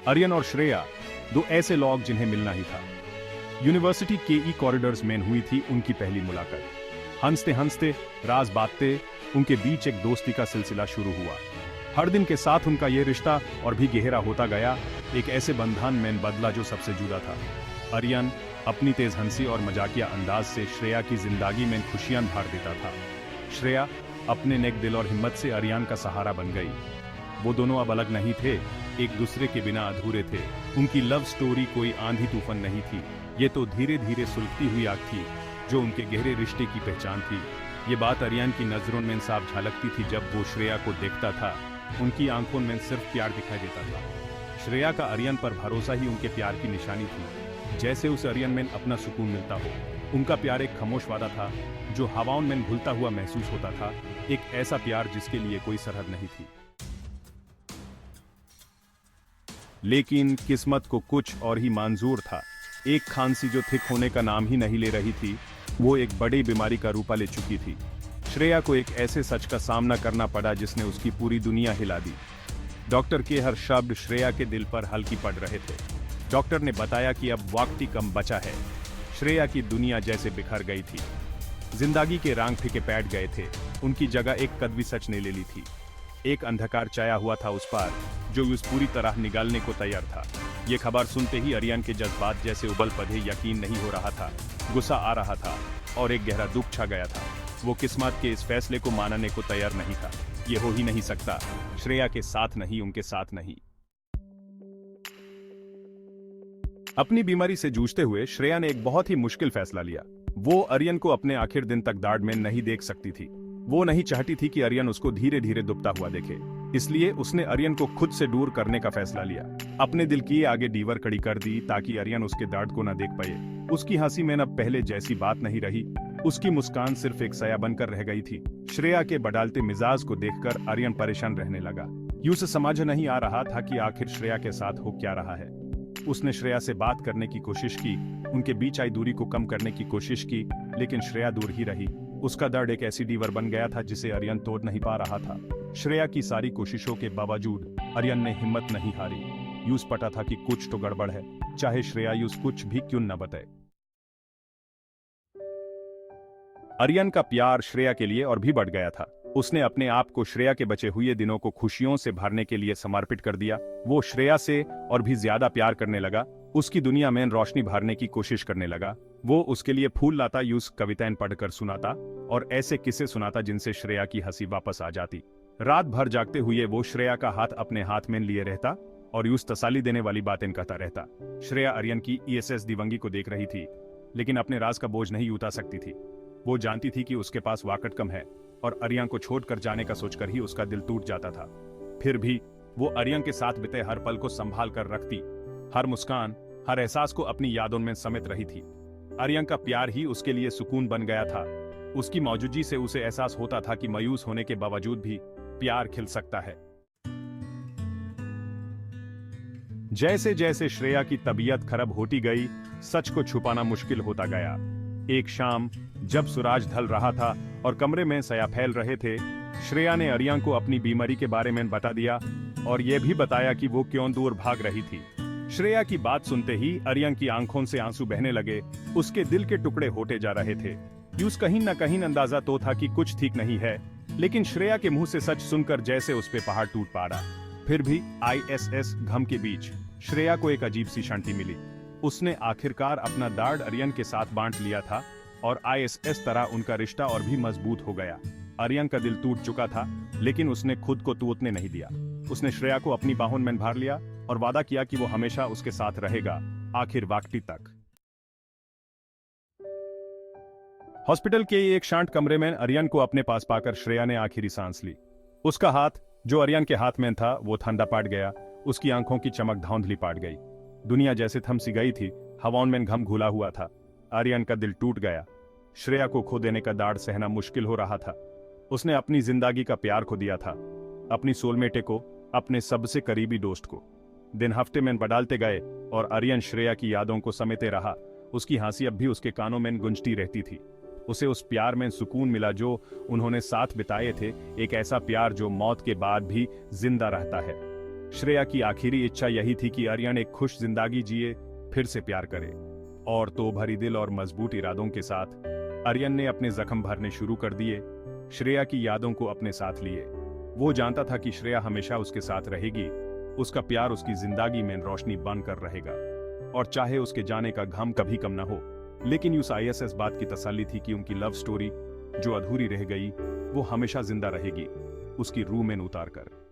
आर्यन और श्रेया, दो ऐसे लोग जिन्हें मिलना ही था। यूनिवर्सिटी के कॉरिडोर्स में हुई थी उनकी पहली मुलाकात। हंसते हंसते, राज बांटते, उनके बीच एक दोस्ती का सिलसिला शुरू हुआ। हर दिन के साथ उनका यह रिश्ता और भी गहरा होता गया, एक ऐसे बंधन में बदला जो सबसे जुदा था। आर्यन अपनी तेज हंसी और मजाकिया अंदाज से श्रेया की जिंदगी में खुशियां भर देता था। श्रेया अपने नेक दिल और हिम्मत से आर्यन का सहारा बन गई। वो दोनों अब अलग नहीं थे, एक दूसरे के बिना अधूरे थे। उनकी लव स्टोरी कोई आंधी तूफान नहीं थी, ये तो धीरे धीरे सुलगती हुई आग थी जो उनके गहरे रिश्ते की पहचान थी। ये बात आर्यन की नजरों में साफ झलकती थी जब वो श्रेया को देखता था। उनकी आंखों में सिर्फ प्यार दिखाई देता था। श्रेया का आर्यन पर भरोसा ही उनके प्यार की निशानी थी, जैसे उस आर्यन में अपना सुकून मिलता हो। उनका प्यार एक खामोश वादा था जो हवाओं में घुलता हुआ महसूस होता था, एक ऐसा प्यार जिसके लिए कोई सरहद नहीं थी। लेकिन किस्मत को कुछ और ही मंजूर था। एक खांसी जो ठीक होने का नाम ही नहीं ले रही थी, वो एक बड़ी बीमारी का रूप ले चुकी थी। श्रेया को एक ऐसे सच का सामना करना पड़ा जिसने उसकी पूरी दुनिया हिला दी। डॉक्टर के हर शब्द श्रेया के दिल पर हल्की पड़ रहे थे। डॉक्टर ने बताया कि अब वक्त ही कम बचा है। श्रेया की दुनिया जैसे बिखर गई थी। जिंदगी के रंग फीके बैठ गए थे। उनकी जगह एक कड़वी सच ने ले ली थी। एक अंधकार छाया हुआ था उस पर, जो उस पूरी तरह निगलने को तैयार था। ये खबर सुनते ही आर्यन के जज्बात जैसे उबल पड़े। यकीन नहीं हो रहा था, गुस्सा आ रहा था और एक गहरा दुख छा गया था। वो किस्मत के इस फैसले को मानने को तैयार नहीं था। ये हो ही नहीं सकता, श्रेया के साथ नहीं, उनके साथ नहीं। अपनी बीमारी से जूझते हुए श्रेया ने एक बहुत ही मुश्किल फैसला लिया। वो आर्यन को अपने आखिर दिन तक दाढ़ में नहीं देख सकती थी। वो नहीं चाहती थी कि आर्यन उसको धीरे धीरे दुबता हुआ देखे। इसलिए उसने आर्यन को खुद से दूर करने का फैसला लिया। अपने दिल की आगे दीवार खड़ी कर दी ताकि आर्यन उसके दर्द को न देख पाए। उसकी हंसी में अब पहले जैसी बात नहीं रही। उसकी मुस्कान सिर्फ एक साया बनकर रह गई थी। श्रेया के बदलते मिजाज को देखकर आर्यन परेशान रहने लगा। यूं से समझ नहीं आ रहा था कि आखिर श्रेया के साथ हो क्या रहा है। उसने श्रेया से बात करने की कोशिश की, उनके बीच आई दूरी को कम करने की कोशिश की, लेकिन श्रेया दूर ही रही। उसका दर्द एक ऐसी दीवार बन गया था जिसे आर्यन तोड़ नहीं पा रहा था। श्रेया की सारी कोशिशों के बावजूद आर्यन ने हिम्मत नहीं हारी। यूस पता था कि कुछ तो गड़बड़ है, चाहे श्रेया यूस कुछ भी क्यों न बताए। आर्यन का प्यार श्रेया के लिए और भी बढ़ गया था। उसने अपने आप को श्रेया के बचे हुए दिनों को खुशियों से भरने के लिए समर्पित कर दिया। वो श्रेया से और भी ज्यादा प्यार करने लगा। उसकी दुनिया में रोशनी भरने की कोशिश करने लगा। वो उसके लिए फूल लाता, यूस कविताएं पढ़कर सुनाता और ऐसे किस्से सुनाता जिनसे श्रेया की हंसी वापस आ जाती। रात भर जागते हुए वो श्रेया का हाथ अपने हाथ में लिए रहता और यूस तसल्ली देने वाली बातें कहता रहता। श्रेया आर्यन की ईएसएस दिवंगी को देख रही थी, लेकिन अपने राज का बोझ नहीं उतार सकती थी। वो जानती थी कि उसके पास वाकट कम है और आर्यन को छोड़कर जाने का सोचकर ही उसका दिल टूट जाता था। फिर भी वो आर्यन के साथ बिते हर पल को संभाल कर रखती। हर मुस्कान, हर एहसास को अपनी यादों में समेट रही थी। आर्यन का प्यार ही उसके लिए सुकून बन गया था। उसकी मौजूदगी से उसे एहसास होता था कि मायूस होने के बावजूद भी प्यार खिल सकता है। जैसे जैसे श्रेया की तबीयत खराब होती गई, सच को छुपाना मुश्किल होता गया। एक शाम जब सूरज ढल रहा था और कमरे में साया फैल रहे थे, श्रेया ने आर्यन को अपनी बीमारी के बारे में बता दिया और यह भी बताया कि वो क्यों दूर भाग रही थी। श्रेया की बात सुनते ही आर्यन की आंखों से आंसू बहने लगे। उसके दिल के टुकड़े होते जा रहे थे। यूस कहीं न कहीं अंदाजा तो था कि कुछ ठीक नहीं है, लेकिन श्रेया के मुंह से सच सुनकर जैसे उस पे पहाड़ टूट पड़ा। फिर भी आईएसएस घम के बीच श्रेया को एक अजीब सी शांति मिली। उसने आखिरकार अपना दर्द आर्यन के साथ बांट लिया था और आईएसएस तरह उनका रिश्ता और भी मजबूत हो गया। आर्यन का दिल टूट चुका था, लेकिन उसने खुद को टूटने नहीं दिया। उसने श्रेया को अपनी बाहों में भर लिया और वादा किया कि वो हमेशा उसके साथ रहेगा, आखिर वक्ती तक। हॉस्पिटल के एक शांत कमरे में आर्यन को अपने पास पाकर श्रेया ने आखिरी सांस ली। उसका हाथ जो आर्यन के हाथ में था वो ठंडा पड़ गया। उसकी आंखों की चमक धौंधली पड़ गई। दुनिया जैसे थम सी गई थी, हवाओं में घम घुला हुआ था। आर्यन का दिल टूट गया। श्रेया को खो देने का दर्द सहना मुश्किल हो रहा था। उसने अपनी जिंदगी का प्यार खो दिया था, अपनी सोलमेटे को, अपने सबसे करीबी दोस्त को। दिन हफ्ते में बदलते गए और आर्यन श्रेया की यादों को समेटे रहा। उसकी हंसी अब भी उसके कानों में गूंजती रहती थी। उसे उस प्यार में सुकून मिला जो उन्होंने साथ बिताए थे, एक ऐसा प्यार जो मौत के बाद भी जिंदा रहता है। श्रेया की आखिरी इच्छा यही थी कि आर्यन एक खुश जिंदगी जिए, फिर से प्यार करे। और तो भरी दिल और मजबूत इरादों के साथ आर्यन ने अपने जख्म भरने शुरू कर दिए, श्रेया की यादों को अपने साथ लिए। वो जानता था कि श्रेया हमेशा उसके साथ रहेगी, उसका प्यार उसकी जिंदगी में रोशनी बनकर रहेगा, और चाहे उसके जाने का गम कभी कम न हो। लेकिन उस ISS बात की तसल्ली थी कि उनकी लव स्टोरी जो अधूरी रह गई वो हमेशा जिंदा रहेगी, उसकी रूह में उतार कर।